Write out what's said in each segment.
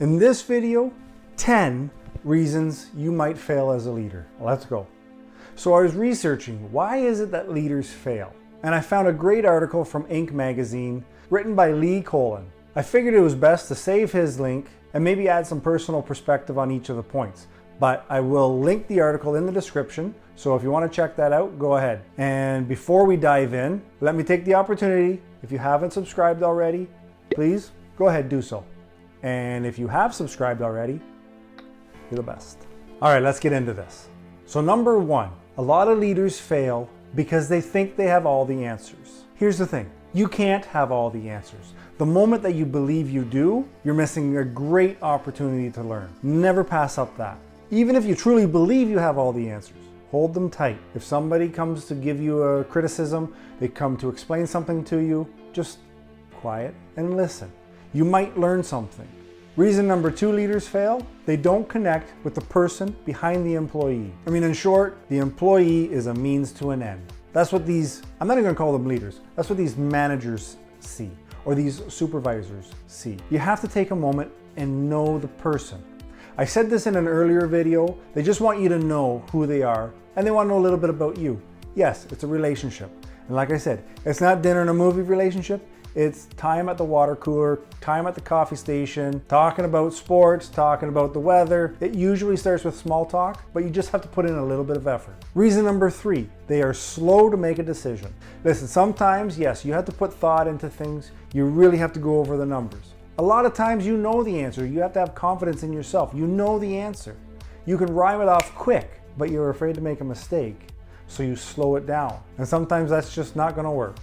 In this video, 10 reasons you might fail as a leader. Let's go. So I was researching, why is it that leaders fail? And I found a great article from Inc. magazine written by Lee Colin. I figured it was best to save his link and maybe add some personal perspective on each of the points. But I will link the article in the description, so if you want to check that out, go ahead. And before we dive in, let me take the opportunity, if you haven't subscribed already, please go ahead, do so. And if you have subscribed already, you're the best. All right, let's get into this. So number one, a lot of leaders fail because they think they have all the answers. Here's the thing, you can't have all the answers. The moment that you believe you do, you're missing a great opportunity to learn. Never pass up that. Even if you truly believe you have all the answers, hold them tight. If somebody comes to give you a criticism, they come to explain something to you, just quiet and listen. You might learn something. Reason number two leaders fail, they don't connect with the person behind the employee. I mean, in short, the employee is a means to an end. That's what these, I'm not even gonna call them leaders, that's what these managers see, or these supervisors see. You have to take a moment and know the person. I said this in an earlier video, they just want you to know who they are, and they want to know a little bit about you. Yes, it's a relationship. And like I said, it's not dinner and a movie relationship, it's time at the water cooler, time at the coffee station, talking about sports, talking about the weather. It usually starts with small talk, but you just have to put in a little bit of effort. Reason number three, they are slow to make a decision. Listen, sometimes, yes, you have to put thought into things. You really have to go over the numbers. A lot of times you know the answer. You have to have confidence in yourself. You know the answer. You can rhyme it off quick, but you're afraid to make a mistake, so you slow it down. And sometimes that's just not gonna work.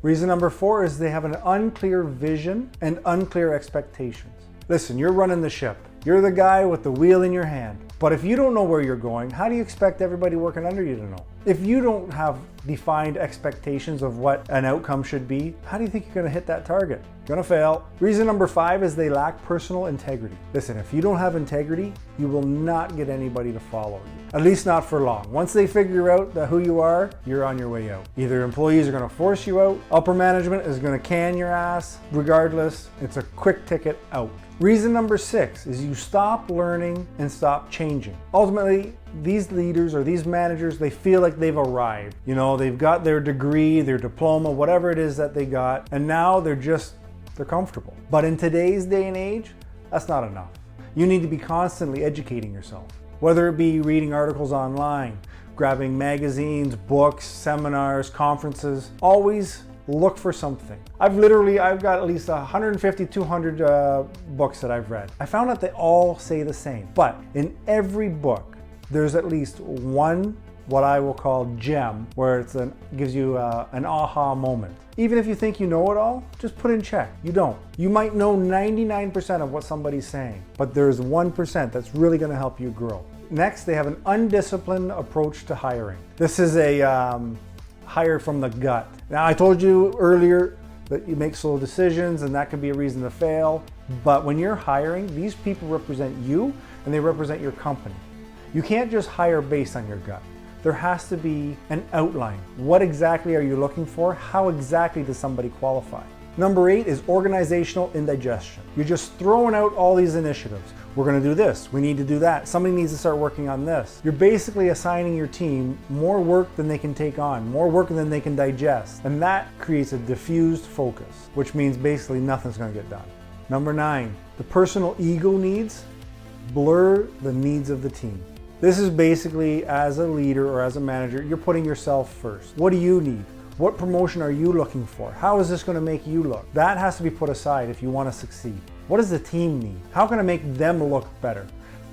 Reason number four is they have an unclear vision and unclear expectations. Listen, you're running the ship. You're the guy with the wheel in your hand. But if you don't know where you're going, how do you expect everybody working under you to know? If you don't have defined expectations of what an outcome should be, how do you think you're gonna hit that target? You're gonna fail. Reason number five is they lack personal integrity. Listen, if you don't have integrity, you will not get anybody to follow you. At least not for long. Once they figure out that who you are, you're on your way out. Either employees are gonna force you out, upper management is gonna can your ass. Regardless, it's a quick ticket out. Reason number six is you stop learning and stop changing. Ultimately, these leaders or these managers, they feel like they've arrived. You know, they've got their degree, their diploma, whatever it is that they got, and now they're comfortable. But in today's day and age, that's not enough. You need to be constantly educating yourself. Whether it be reading articles online, grabbing magazines, books, seminars, conferences, always look for something. I've got at least 150, 200 books that I've read. I found out they all say the same, but in every book, there's at least one, what I will call gem, where it gives you an aha moment. Even if you think you know it all, just put in check. You don't. You might know 99% of what somebody's saying, but there's 1% that's really gonna help you grow. Next, they have an undisciplined approach to hiring. This is a hire from the gut. Now, I told you earlier that you make slow decisions and that can be a reason to fail, but when you're hiring, these people represent you and they represent your company. You can't just hire based on your gut. There has to be an outline. What exactly are you looking for? How exactly does somebody qualify? Number 8 is organizational indigestion. You're just throwing out all these initiatives. We're gonna do this, we need to do that, somebody needs to start working on this. You're basically assigning your team more work than they can take on, more work than they can digest. And that creates a diffused focus, which means basically nothing's gonna get done. Number 9, the personal ego needs blur the needs of the team. This is basically, as a leader or as a manager, you're putting yourself first. What do you need? What promotion are you looking for? How is this going to make you look? That has to be put aside if you want to succeed. What does the team need? How can I make them look better?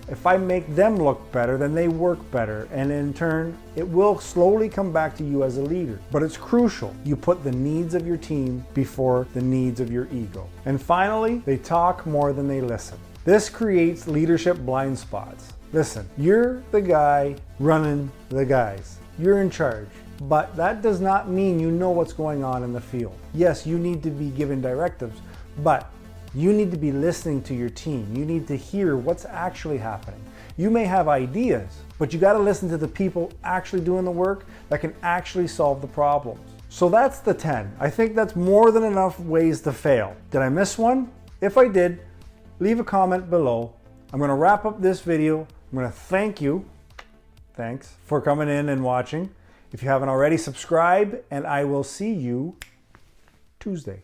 If I make them look better, then they work better, and in turn, it will slowly come back to you as a leader. But it's crucial you put the needs of your team before the needs of your ego. And finally, they talk more than they listen. This creates leadership blind spots. Listen, you're the guy running the guys. You're in charge. But that does not mean you know what's going on in the field. Yes, you need to be given directives, but you need to be listening to your team. You need to hear what's actually happening. You may have ideas, but you got to listen to the people actually doing the work that can actually solve the problems. So that's the 10. I think that's more than enough ways to fail. Did I miss one? If I did, leave a comment below. I'm going to wrap up this video. I'm going to thank you. Thanks for coming in and watching. If you haven't already, subscribe, and I will see you Tuesday.